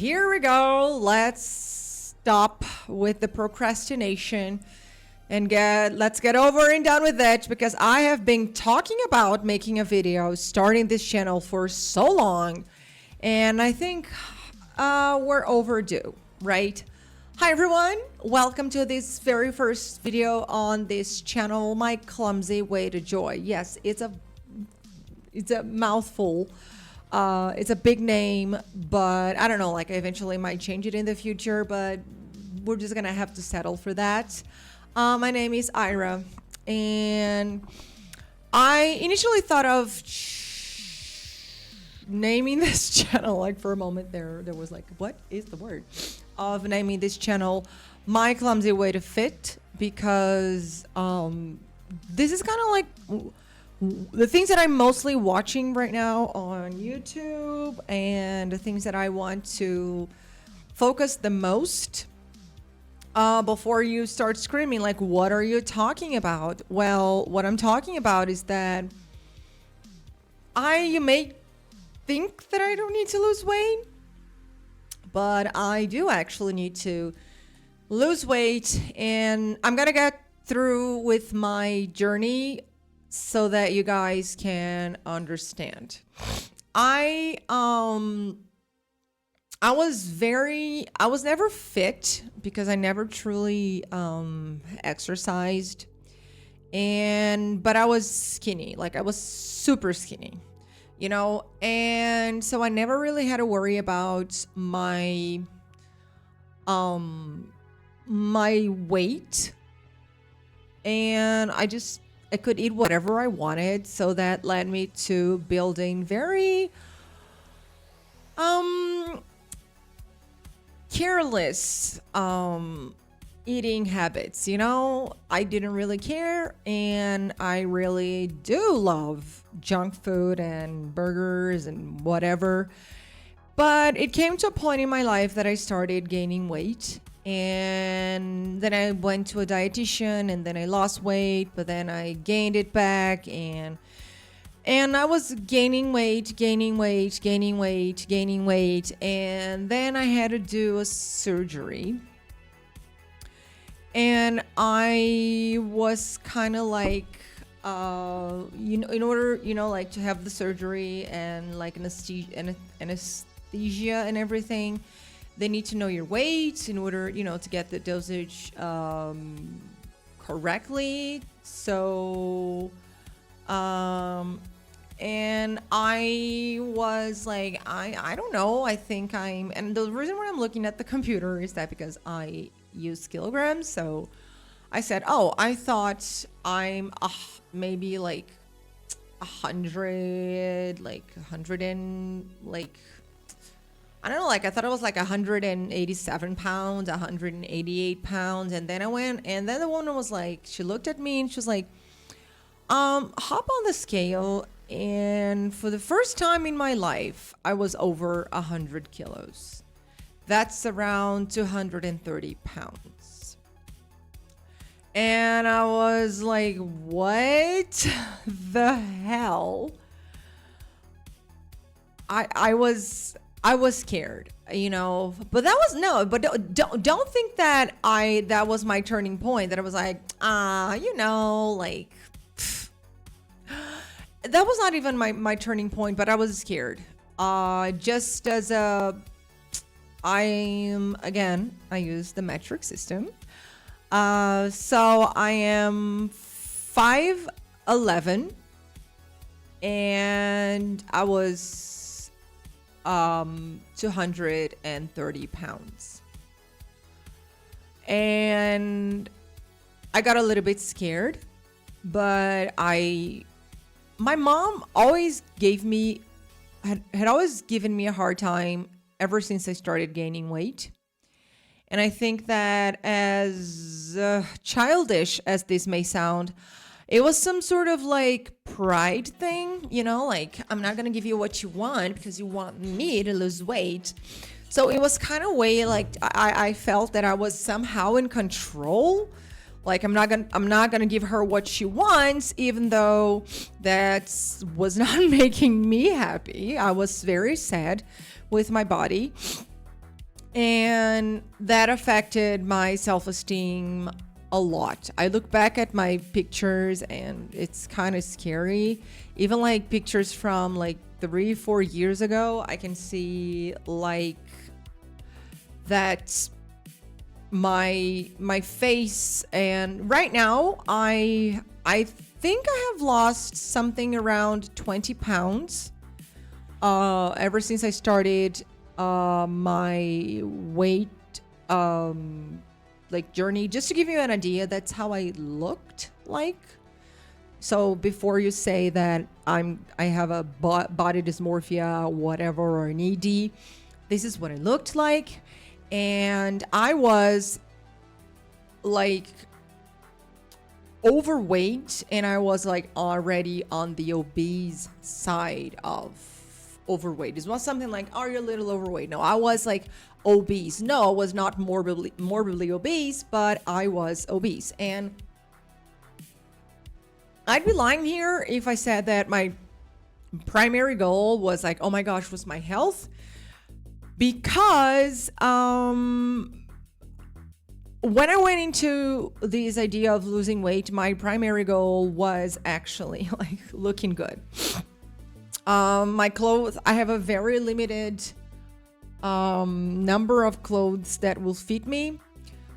here we go. Let's stop with the procrastination and let's get over and done with it, because I have been talking about making a video, starting this channel for so long, and I think we're overdue, right? Hi everyone, welcome to this very first video on this channel, My Clumsy Way to Joy. Yes, it's a mouthful. It's a big name, but I don't know, like I eventually might change it in the future, but we're just gonna have to settle for that. My name is Ira, and I initially thought of naming this channel, like for a moment there was like, what is the word? Of naming this channel My Clumsy Way to Fit, because this is kind of like the things that I'm mostly watching right now on YouTube, and the things that I want to focus the most. Before you start screaming, like, what are you talking about? Well, what I'm talking about is that you may think that I don't need to lose weight, but I do actually need to lose weight, and I'm gonna get through with my journey so that you guys can understand. I was never fit because I never truly exercised, but I was skinny, like I was super skinny, you know, and so I never really had to worry about my weight, and I could eat whatever I wanted, so that led me to building very careless eating habits. You know, I didn't really care, and I really do love junk food and burgers and whatever, but it came to a point in my life that I started gaining weight, and then I went to a dietitian, and then I lost weight, but then I gained it back, and I was gaining weight, and then I had to do a surgery. And I was kind of like, in order, like to have the surgery and like anesthesia and everything, they need to know your weight in order, to get the dosage correctly. So, and I was like, I don't know, I think and the reason why I'm looking at the computer is that because I use kilograms. So I said, oh, I thought I'm maybe like 100, like 100 and like, I don't know, like I thought it was like 187 pounds, 188 pounds. And then I went, and then the woman was like, she looked at me and she was like, hop on the scale. And for the first time in my life, I was over 100 kilos. That's around 230 pounds. And I was like, what the hell? I was scared, but don't think that that was my turning point, that I was like, like, that was not even my turning point, but I was scared. Just as I use the metric system. So I am 5'11", and I was 230 pounds. And I got a little bit scared, but my mom always had always given me a hard time ever since I started gaining weight. And I think that, as childish as this may sound, it was some sort of like pride thing, like, I'm not going to give you what you want because you want me to lose weight. So it was kind of way like I felt that I was somehow in control. Like, I'm not gonna give her what she wants, even though that was not making me happy. I was very sad with my body. And that affected my self-esteem a lot. I look back at my pictures and it's kind of scary. Even like pictures from like 3 4 years ago, I can see like that my face. And right now I think I have lost something around 20 pounds ever since I started my weight like journey. Just to give you an idea, that's how I looked like. So before you say that I have a body dysmorphia, whatever, or an ED, this is what I looked like. And I was like overweight, and I was like already on the obese side of overweight. It's not something like, are you a little overweight? No, I was like obese. No, I was not morbidly obese, but I was obese. And I'd be lying here if I said that my primary goal was like, oh my gosh, was my health. Because when I went into this idea of losing weight, my primary goal was actually like looking good. My clothes, I have a very limited number of clothes that will fit me.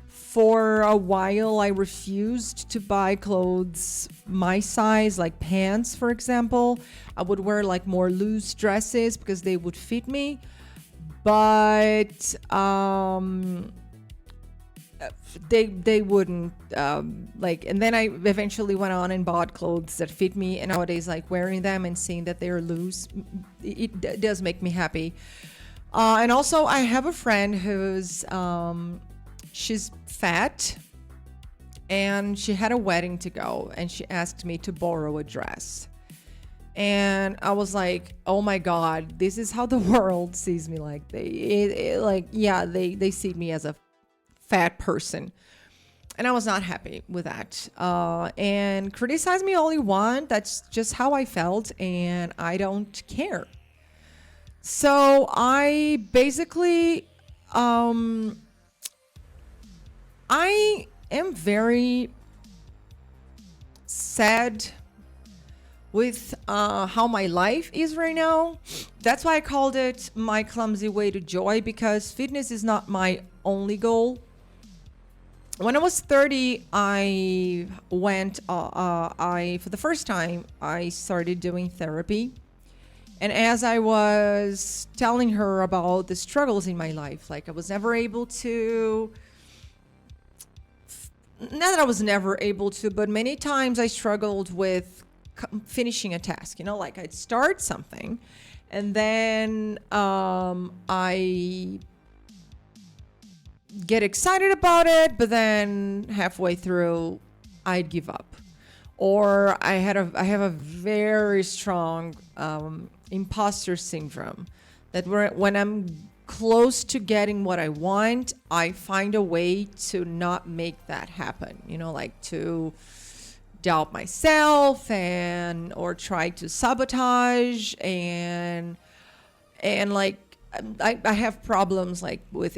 For a while, I refused to buy clothes my size, like pants, for example. I would wear like more loose dresses because they would fit me. But they wouldn't like. And then I eventually went on and bought clothes that fit me, and nowadays like wearing them and seeing that they're loose, it does make me happy. And also I have a friend who's she's fat, and she had a wedding to go, and she asked me to borrow a dress. And I was like, oh my God, this is how the world sees me. Like they see me as a fat person. And I was not happy with that. And criticize me all you want. That's just how I felt, and I don't care. So I basically, I am very sad with how my life is right now. That's why I called it My Clumsy Way to Joy, because fitness is not my only goal. When I was 30, I went, for the first time, I started doing therapy. And as I was telling her about the struggles in my life, like I was never able to, not that I was never able to, but many times I struggled with finishing a task. You know, like I'd start something and then I get excited about it, but then halfway through I'd give up. Or I have a very strong imposter syndrome, that when I'm close to getting what I want, I find a way to not make that happen. You know, like to doubt myself or try to sabotage and like I have problems like with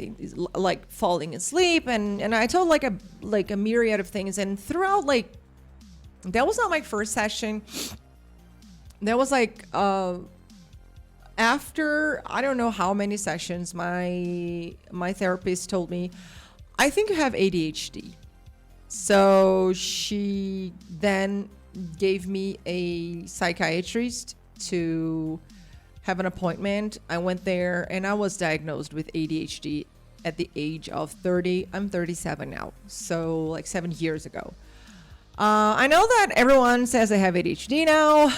like falling asleep and I told like a myriad of things. And throughout, like, that was not my first session. That was like after I don't know how many sessions, my therapist told me, I think you have ADHD. So she then gave me a psychiatrist to have an appointment. I went there and I was diagnosed with ADHD at the age of 30. I'm 37 now, so like 7 years ago. I know that everyone says I have ADHD now.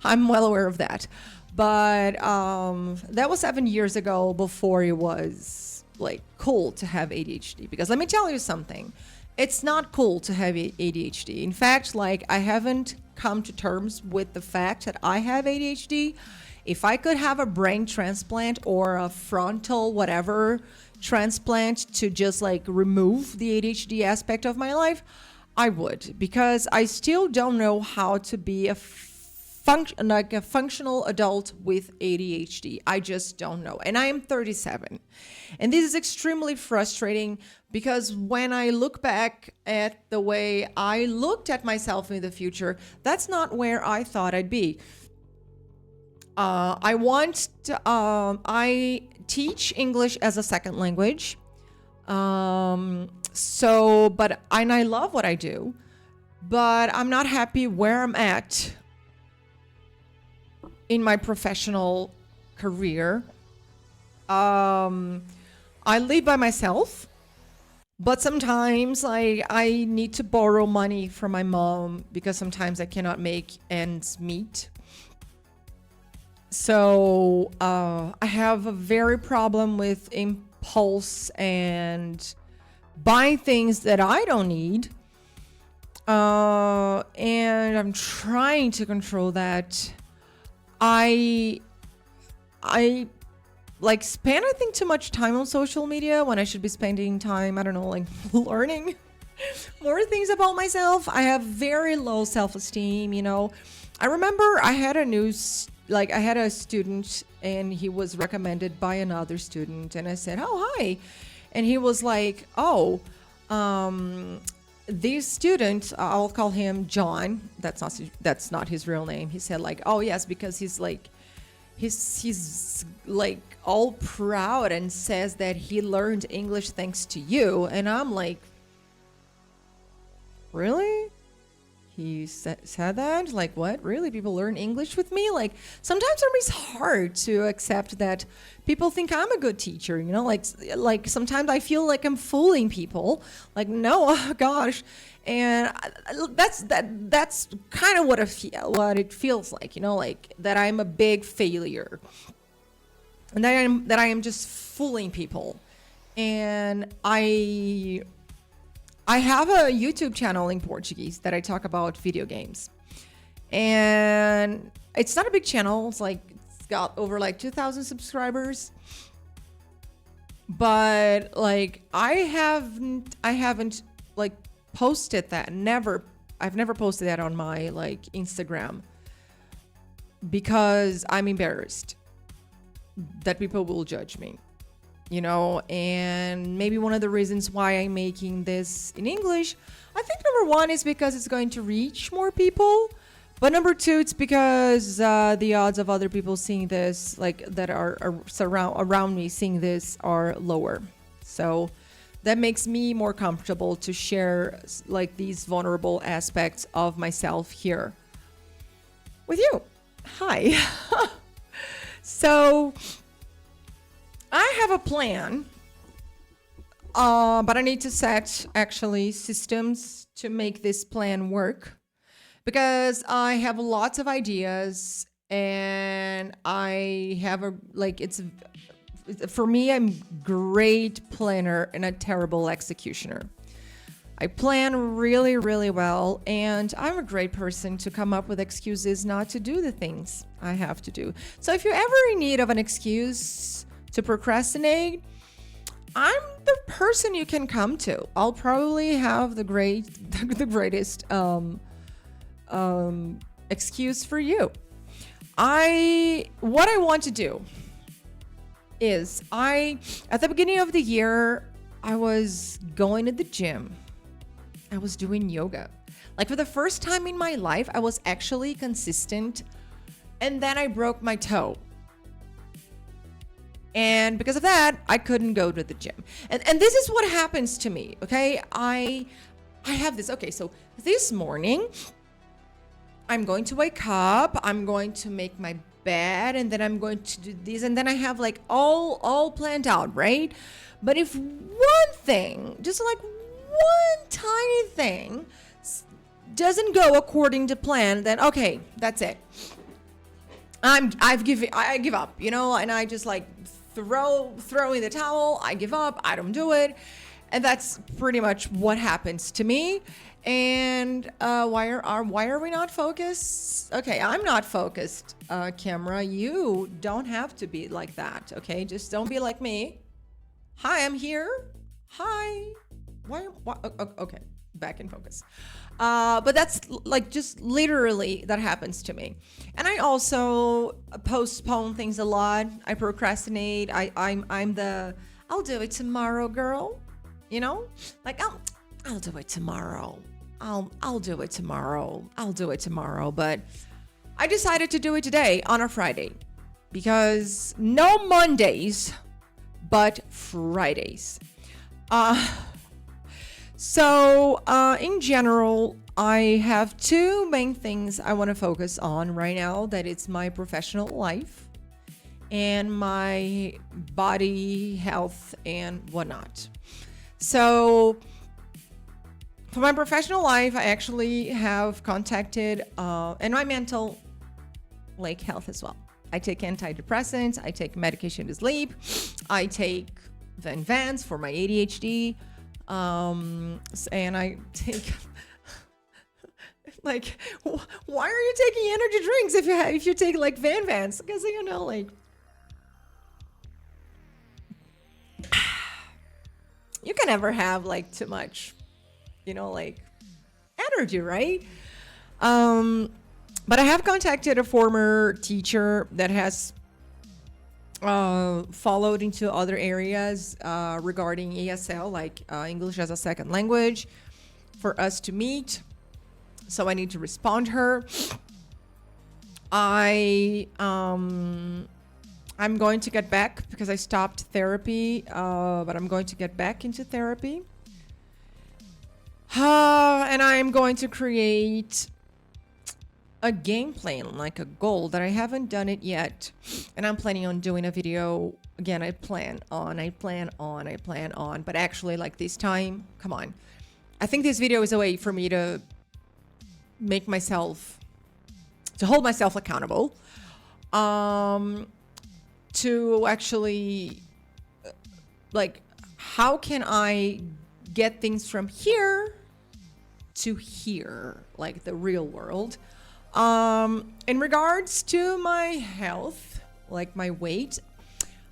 I'm well aware of that. But that was 7 years ago, before it was like cool to have ADHD. Because let me tell you something. It's not cool to have ADHD. In fact, like, I haven't come to terms with the fact that I have ADHD. If I could have a brain transplant or a frontal whatever transplant to just like remove the ADHD aspect of my life, I would, because I still don't know how to be a like a functional adult with ADHD. I just don't know. And I am 37. And this is extremely frustrating because when I look back at the way I looked at myself in the future, that's not where I thought I'd be. I teach English as a second language. And I love what I do, but I'm not happy where I'm at in my professional career. I live by myself, but sometimes I need to borrow money from my mom because sometimes I cannot make ends meet. So I have a very problem with impulse and buying things that I don't need. And I'm trying to control that. I like spend, I think, too much time on social media when I should be spending time, I don't know, like learning more things about myself. I have very low self-esteem, you know. I remember I had a student and he was recommended by another student and I said, "Oh, hi." And he was like, "Oh, this student, I'll call him John. That's not his real name." He said like, "Oh, yes, because he's like all proud and says that he learned English thanks to you." And I'm like, "Really?" He said that? Like, what? Really? People learn English with me? Like, sometimes for me it's hard to accept that people think I'm a good teacher, you know? Like sometimes I feel like I'm fooling people. Like, no, oh gosh. And that's kind of what it feels like, you know, like that I'm a big failure. And that I am just fooling people. And I have a YouTube channel in Portuguese that I talk about video games. And it's not a big channel. It's got over 2,000 subscribers. But I haven't posted that. I've never posted that on my Instagram because I'm embarrassed that people will judge me. You know, and maybe one of the reasons why I'm making this in English, I think number one is because it's going to reach more people. But number two, it's because the odds of other people seeing this, that are around me seeing this, are lower. So that makes me more comfortable to share these vulnerable aspects of myself here with you. Hi. So I have a plan, but I need to set actually systems to make this plan work because I have lots of ideas and I have for me, I'm great planner and a terrible executioner. I plan really, really well, and I'm a great person to come up with excuses not to do the things I have to do. So if you're ever in need of an excuse to procrastinate, I'm the person you can come to. I'll probably have the greatest excuse for you. What I want to do is at the beginning of the year, I was going to the gym. I was doing yoga. For the first time in my life, I was actually consistent, and then I broke my toe. And because of that, I couldn't go to the gym. And this is what happens to me, okay? I have this. Okay, so this morning, I'm going to wake up, I'm going to make my bed, and then I'm going to do this, and then I have all planned out, right? But if one thing, just one tiny thing doesn't go according to plan, then okay, that's it. I give up, you know, and I just throw in the towel. I give up. I don't do it. And that's pretty much what happens to me. And why are we not focused? Okay, I'm not focused, camera. You don't have to be like that, okay? Just don't be like me. Hi, I'm here. Hi. Why okay. back in focus. But that's like just literally that happens to me. And I also postpone things a lot. I procrastinate. I'm the I'll do it tomorrow girl. You know, like I'll do it tomorrow. I'll do it tomorrow. I'll do it tomorrow. But I decided to do it today on a Friday because no Mondays, but Fridays. So in general, I have two main things I want to focus on right now. That it's my professional life and my body health and whatnot. So for my professional life, I actually have contacted and my mental like health as well. I take antidepressants, I take medication to sleep, I take Venvance for my ADHD, and I take like, why are you taking energy drinks if you take like Venvance? Because you know, like you can never have like too much, you know, like energy, right? But I have contacted a former teacher that has followed into other areas regarding ESL, like English as a second language, for us to meet. So I need to respond her. I'm going to get back because I stopped therapy, but I'm going to get back into therapy. And I'm going to create a game plan, like a goal that I haven't done it yet. And I'm planning on doing a video. Again, I plan on. But actually, like this time, come on. I think this video is a way for me to make myself, to hold myself accountable. To actually, like, how can I get things from here to here, like the real world? In regards to my health, like my weight,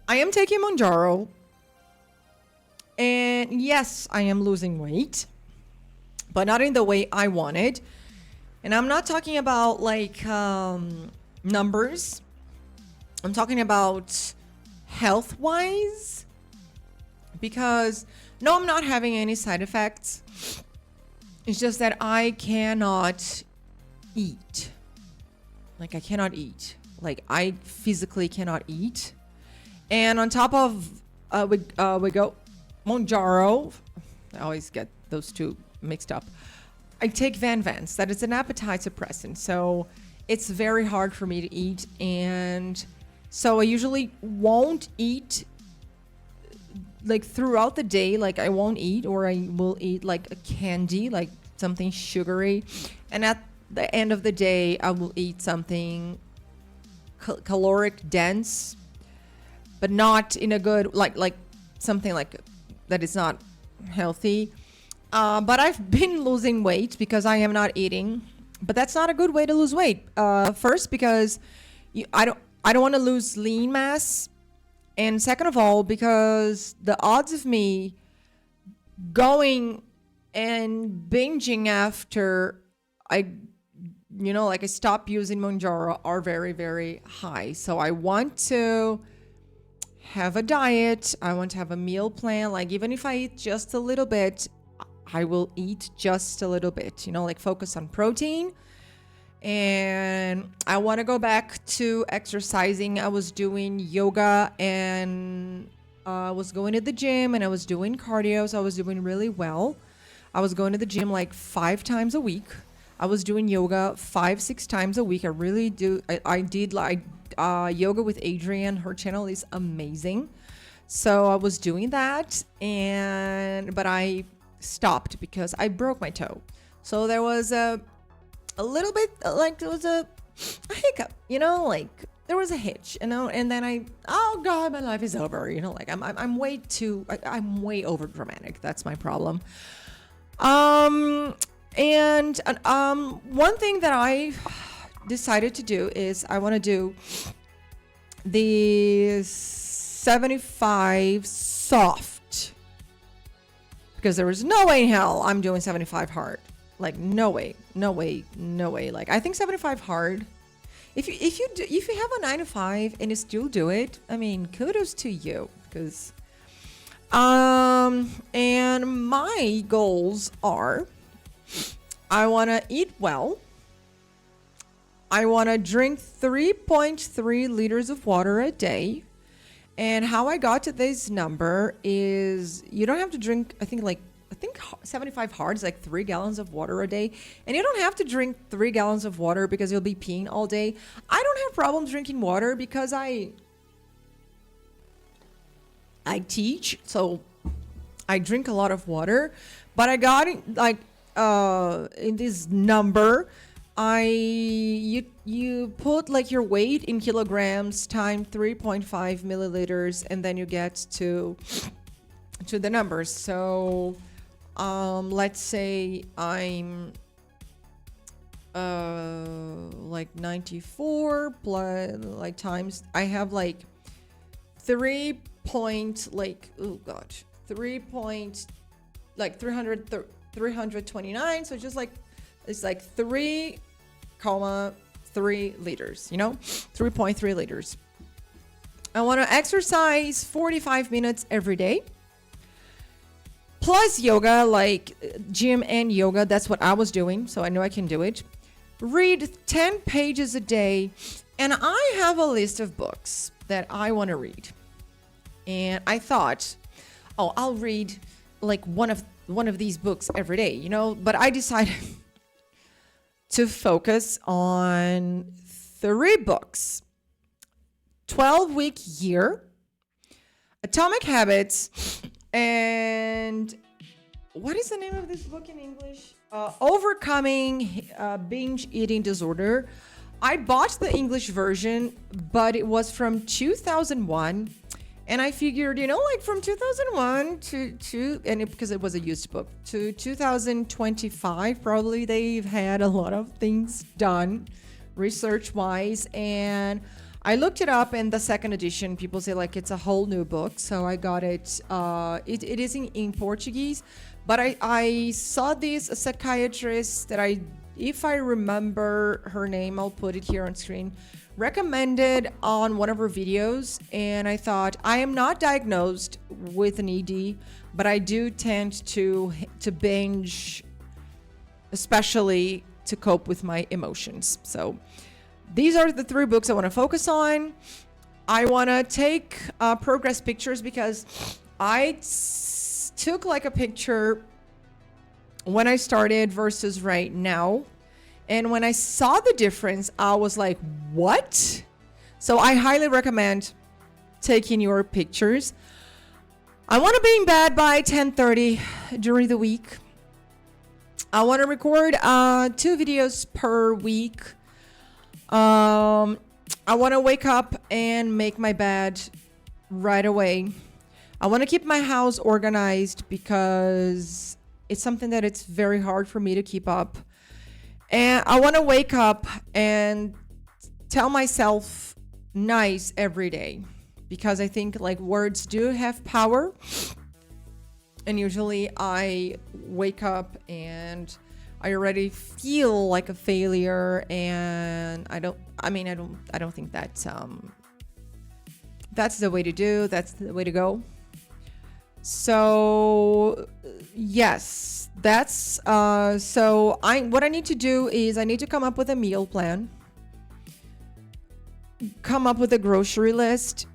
I am taking Mounjaro. And yes, I am losing weight, but not in the way I wanted. And I'm not talking about like numbers. I'm talking about health-wise. Because no, I'm not having any side effects. It's just that I cannot eat. Like I cannot eat. Like I physically cannot eat. And on top of we go Mounjaro. I always get those two mixed up. I take Venvance. That is an appetite suppressant. So it's very hard for me to eat. And so I usually won't eat like throughout the day. Like I won't eat, or I will eat like a candy, like something sugary. And at the end of the day, I will eat something caloric dense, but not in a good, like something like that is not healthy. But I've been losing weight because I am not eating, but that's not a good way to lose weight. First, because I don't want to lose lean mass. And second of all, because the odds of me going and binging after I stop using Mounjaro are very, very high. So I want to have a diet. I want to have a meal plan. Like even if I eat just a little bit, I will eat just a little bit, like focus on protein. And I want to go back to exercising. I was doing yoga and I was going to the gym and I was doing cardio. So I was doing really well. I was going to the gym like 5 times a week. I was doing yoga 5-6 times a week. I really do. I did like yoga with Adrienne. Her channel is amazing. So I was doing that, but I stopped because I broke my toe. So there was a little bit like there was a hiccup, like there was a hitch, and then oh God, my life is over, like I'm way over dramatic. That's my problem. And one thing that I decided to do is I want to do the 75 soft, because there was no way in hell I'm doing 75 hard. Like, no way, no way, no way. Like, I think 75 hard. If you have a 9 to 5 and you still do it, I mean, kudos to you. Because and my goals are, I want to eat well. I want to drink 3.3 liters of water a day. And how I got to this number is you don't have to drink, I think 75 hard is like 3 gallons of water a day. And you don't have to drink 3 gallons of water because you'll be peeing all day. I don't have problems drinking water because I teach, so I drink a lot of water. But I got like in this number, you put like your weight in kilograms times 3.5 milliliters, and then you get to the numbers. So let's say I'm like 94 plus like times, I have like 3 point like, oh gosh, 329. So just like, it's like 3.3 liters, 3.3 liters. I want to exercise 45 minutes every day. Plus yoga, like gym and yoga. That's what I was doing, so I know I can do it. Read 10 pages a day. And I have a list of books that I want to read. And I thought, I'll read like one of these books every day, but I decided to focus on 3 books. 12-week year, Atomic Habits, and what is the name of this book in English? Overcoming Binge Eating Disorder. I bought the English version, but it was from 2001. And I figured, like from 2001 because it was a used book, to 2025, probably they've had a lot of things done research-wise. And I looked it up, and the second edition, people say like it's a whole new book. So I got it. It is in Portuguese, but I saw this a psychiatrist that if I remember her name, I'll put it here on screen, recommended on one of her videos. And I thought, I am not diagnosed with an ED, but I do tend to binge, especially to cope with my emotions. So these are the 3 books I want to focus on. I want to take progress pictures because I took like a picture when I started versus right now. And when I saw the difference, I was like, what? So I highly recommend taking your pictures. I want to be in bed by 10:30 during the week. I want to record 2 videos per week. I want to wake up and make my bed right away. I want to keep my house organized because it's something that it's very hard for me to keep up. And I want to wake up and tell myself nice every day, because I think like words do have power. And usually I wake up and I already feel like a failure, and I don't think that that's the way to do. That's the way to go. So yes, that's what I need to do is I need to come up with a meal plan, come up with a grocery list,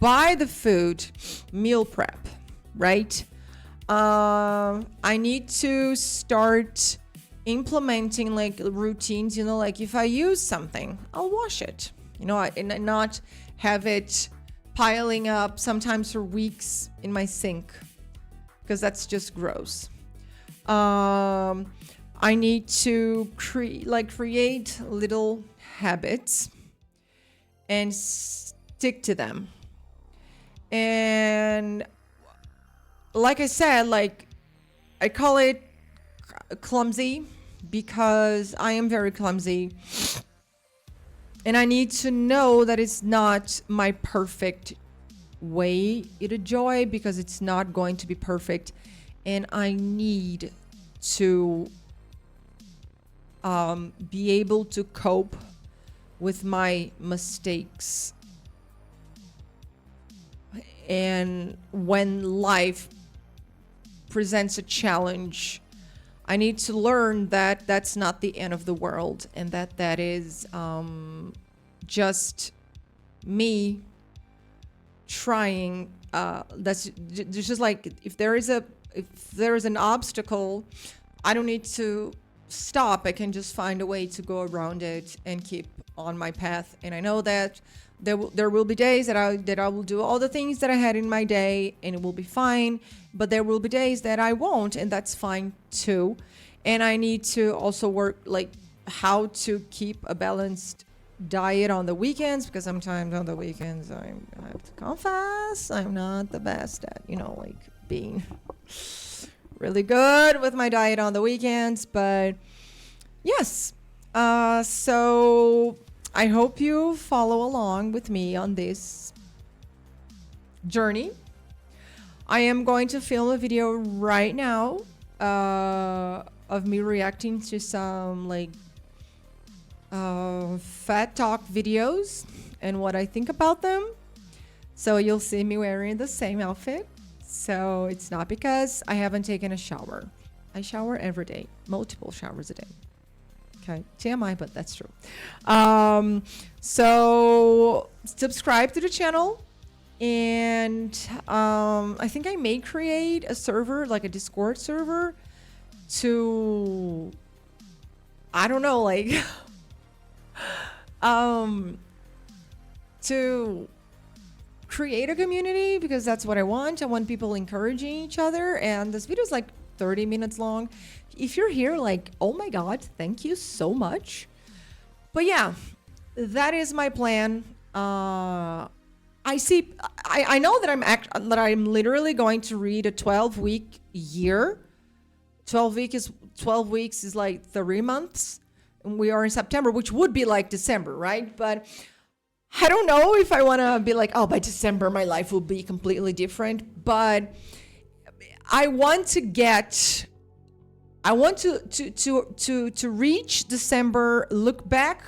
buy the food, meal prep, right? I need to start implementing like routines, like if I use something, I'll wash it, and not have it piling up sometimes for weeks in my sink, because that's just gross. I need to create little habits and stick to them. And like I said, like I call it clumsy because I am very clumsy. And I need to know that it's not my perfect weigh it a joy because it's not going to be perfect, and I need to be able to cope with my mistakes. And when life presents a challenge, I need to learn that that's not the end of the world, and that is just me trying. That's just like if there is an obstacle, I don't need to stop. I can just find a way to go around it and keep on my path. And I know that there will be days that I will do all the things that I had in my day and it will be fine, but there will be days that I won't, and that's fine too. And I need to also work like how to keep a balanced diet on the weekends, because sometimes on the weekends I have to confess I'm not the best at, like being really good with my diet on the weekends. But yes, so I hope you follow along with me on this journey. I am going to film a video right now of me reacting to some fat talk videos and what I think about them. So you'll see me wearing the same outfit. So it's not because I haven't taken a shower. I shower every day, multiple showers a day. Okay, TMI, but that's true. So subscribe to the channel, and I think I may create a server, like a Discord server, to, I don't know, to create a community, because that's what I want. I want people encouraging each other, and this video is like 30 minutes long. If you're here, oh my God, thank you so much. But yeah, that is my plan. I know that I'm literally going to read a 12-week year. 12 weeks is like 3 months. And we are in September, which would be like December, right? But I don't know if I want to be like, oh, by December my life will be completely different. But I want to reach December, look back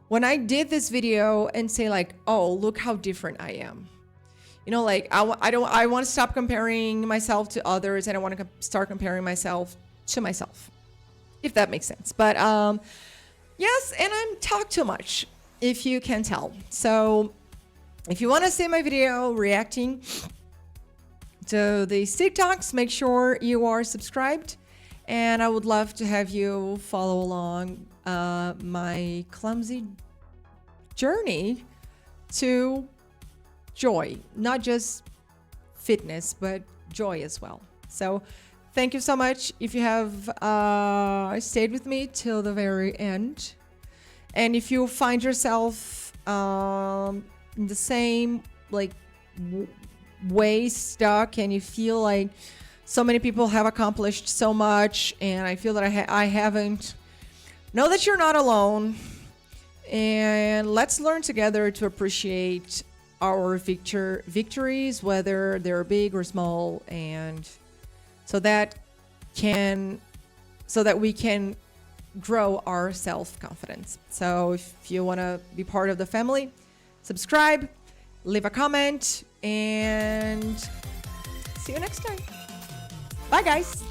when I did this video and say oh, look how different I am. I want to stop comparing myself to others, and I want to start comparing myself to myself, if that makes sense. But yes, and I'm talk too much, if you can tell. So if you want to see my video reacting to these TikToks, make sure you are subscribed. And I would love to have you follow along my clumsy journey to joy, not just fitness, but joy as well. So thank you so much if you have stayed with me till the very end. And if you find yourself in the same way stuck, and you feel like so many people have accomplished so much, and I feel that I haven't, know that you're not alone. And let's learn together to appreciate our victories, whether they're big or small, and so that we can grow our self-confidence. So if you want to be part of the family, subscribe, leave a comment, and see you next time. Bye, guys.